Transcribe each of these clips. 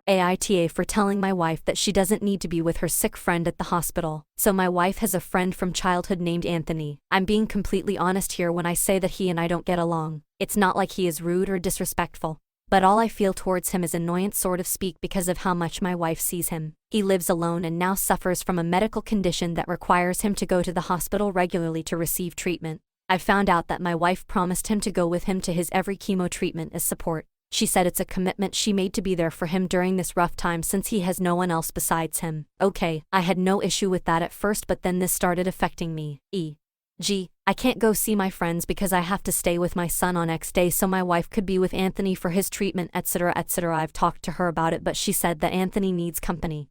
AITA for telling my wife that she doesn't need to be with her sick friend at the hospital. So my wife has a friend from childhood named Anthony. I'm being completely honest here when I say that he and I don't get along. It's not like he is rude or disrespectful, but all I feel towards him is annoyance sort of speak because of how much my wife sees him. He lives alone and now suffers from a medical condition that requires him to go to the hospital regularly to receive treatment. I found out that my wife promised him to go with him to his every chemo treatment as support. She said it's a commitment she made to be there for him during this rough time since he has no one else besides him. Okay, I had no issue with that at first, but then this started affecting me. E.g., I can't go see my friends because I have to stay with my son on X day so my wife could be with Anthony for his treatment, etc. etc. I've talked to her about it, but she said that Anthony needs company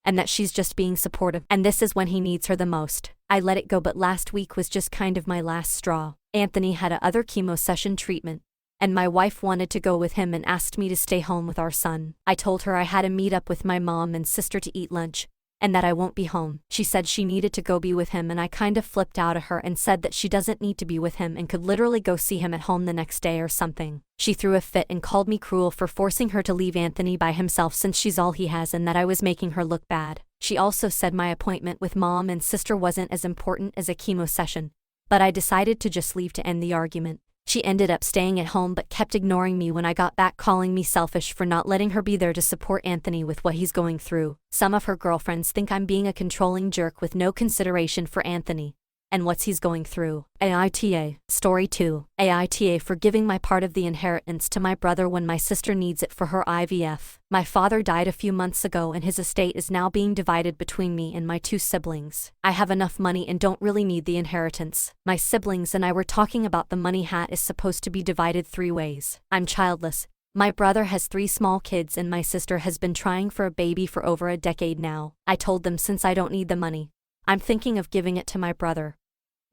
and that she's just being supportive, and this is when he needs her the most. I let it go, but last week was just kind of my last straw. Anthony had a other chemo session treatment, and my wife wanted to go with him and asked me to stay home with our son. I told her I had to meet up with my mom and sister to eat lunch, and that I won't be home. She said she needed to go be with him, and I kind of flipped out at her and said that she doesn't need to be with him and could literally go see him at home the next day or something. She threw a fit and called me cruel for forcing her to leave Anthony by himself since she's all he has and that I was making her look bad. She also said my appointment with mom and sister wasn't as important as a chemo session, but I decided to just leave to end the argument. She ended up staying at home but kept ignoring me when I got back, calling me selfish for not letting her be there to support Anthony with what he's going through. Some of her girlfriends think I'm being a controlling jerk with no consideration for Anthony and what he's going through. AITA. Story 2. AITA for giving my part of the inheritance to my brother when my sister needs it for her IVF. My father died a few months ago and his estate is now being divided between me and my 2 siblings. I have enough money and don't really need the inheritance. My siblings and I were talking about the money hat is supposed to be divided 3 ways. I'm childless. My brother has 3 small kids and my sister has been trying for a baby for over a decade now. I told them since I don't need the money, I'm thinking of giving it to my brother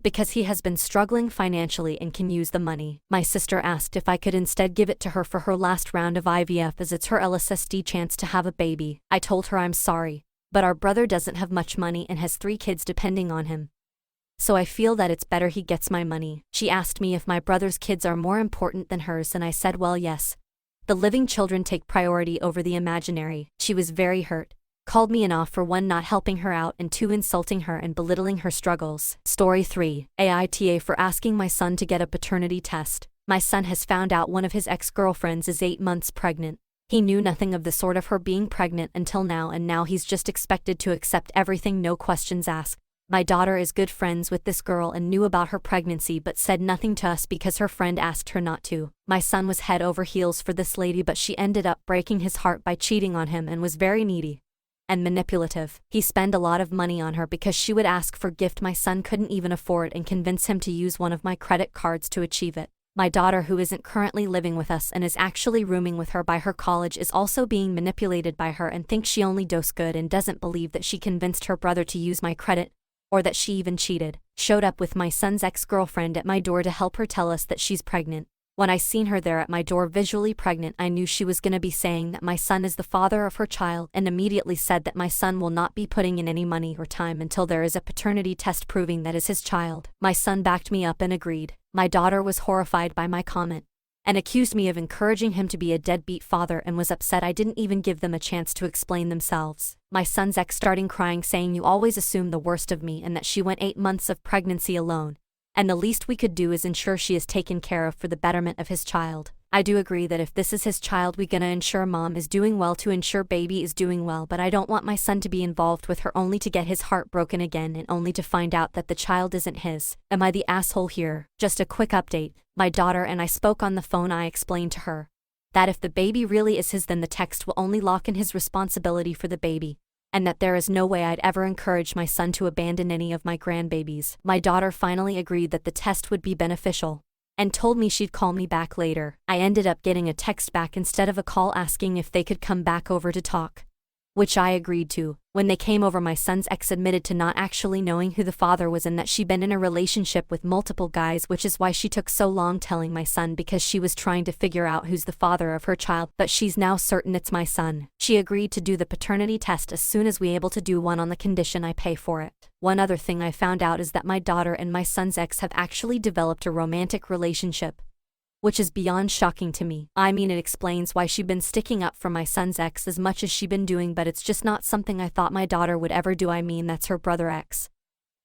because he has been struggling financially and can use the money. My sister asked if I could instead give it to her for her last round of IVF as it's her LSSD chance to have a baby. I told her I'm sorry, but our brother doesn't have much money and has 3 kids depending on him, so I feel that it's better he gets my money. She asked me if my brother's kids are more important than hers and I said well yes. The living children take priority over the imaginary. She was very hurt, called me an off for 1 not helping her out and 2 insulting her and belittling her struggles. Story 3. AITA for asking my son to get a paternity test. My son has found out one of his ex-girlfriends is 8 months pregnant. He knew nothing of the sort of her being pregnant until now, and now he's just expected to accept everything, no questions asked. My daughter is good friends with this girl and knew about her pregnancy but said nothing to us because her friend asked her not to. My son was head over heels for this lady, but she ended up breaking his heart by cheating on him and was very needy and manipulative. He spent a lot of money on her because she would ask for gift my son couldn't even afford and convince him to use one of my credit cards to achieve it. My daughter, who isn't currently living with us and is actually rooming with her by her college, is also being manipulated by her and thinks she only does good and doesn't believe that she convinced her brother to use my credit or that she even cheated. Showed up with my son's ex-girlfriend at my door to help her tell us that she's pregnant. When I seen her there at my door visually pregnant, I knew she was gonna be saying that my son is the father of her child and immediately said that my son will not be putting in any money or time until there is a paternity test proving that is his child. My son backed me up and agreed. My daughter was horrified by my comment and accused me of encouraging him to be a deadbeat father and was upset I didn't even give them a chance to explain themselves. My son's ex starting crying, saying you always assume the worst of me and that she went 8 months of pregnancy alone, and the least we could do is ensure she is taken care of for the betterment of his child. I do agree that if this is his child, we gonna ensure mom is doing well to ensure baby is doing well, but I don't want my son to be involved with her only to get his heart broken again and only to find out that the child isn't his. Am I the asshole here? Just a quick update. My daughter and I spoke on the phone. I explained to her that if the baby really is his, then the text will only lock in his responsibility for the baby, and that there is no way I'd ever encourage my son to abandon any of my grandbabies. My daughter finally agreed that the test would be beneficial and told me she'd call me back later. I ended up getting a text back instead of a call asking if they could come back over to talk, which I agreed to. When they came over, my son's ex admitted to not actually knowing who the father was and that she'd been in a relationship with multiple guys, which is why she took so long telling my son, because she was trying to figure out who's the father of her child, but she's now certain it's my son. She agreed to do the paternity test as soon as we able to do one on the condition I pay for it. One other thing I found out is that my daughter and my son's ex have actually developed a romantic relationship, which is beyond shocking to me. I mean, it explains why she'd been sticking up for my son's ex as much as she'd been doing, but it's just not something I thought my daughter would ever do. I mean, that's her brother ex.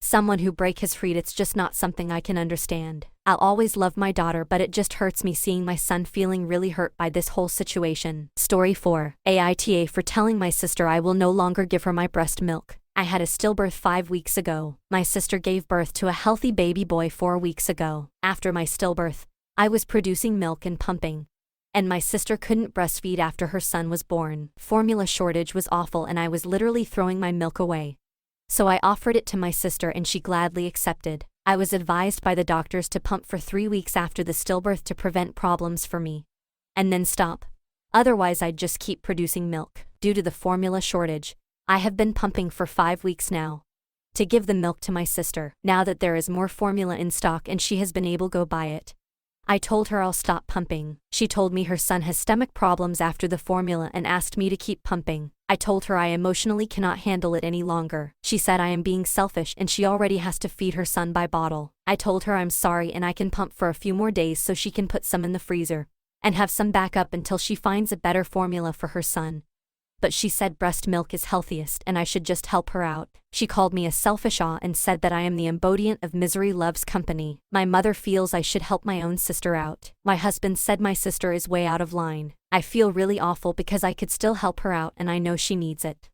Someone who break his freed, it's just not something I can understand. I'll always love my daughter, but it just hurts me seeing my son feeling really hurt by this whole situation. Story 4. AITA for telling my sister I will no longer give her my breast milk. I had a stillbirth 5 weeks ago. My sister gave birth to a healthy baby boy 4 weeks ago. After my stillbirth, I was producing milk and pumping, and my sister couldn't breastfeed after her son was born. Formula shortage was awful and I was literally throwing my milk away. So I offered it to my sister and she gladly accepted. I was advised by the doctors to pump for 3 weeks after the stillbirth to prevent problems for me, and then stop. Otherwise I'd just keep producing milk. Due to the formula shortage, I have been pumping for 5 weeks now to give the milk to my sister. Now that there is more formula in stock and she has been able to go buy it, I told her I'll stop pumping. She told me her son has stomach problems after the formula and asked me to keep pumping. I told her I emotionally cannot handle it any longer. She said I am being selfish and she already has to feed her son by bottle. I told her I'm sorry and I can pump for a few more days so she can put some in the freezer and have some backup until she finds a better formula for her son. But she said breast milk is healthiest and I should just help her out. She called me a selfish and said that I am the embodiment of misery loves company. My mother feels I should help my own sister out. My husband said my sister is way out of line. I feel really awful because I could still help her out and I know she needs it.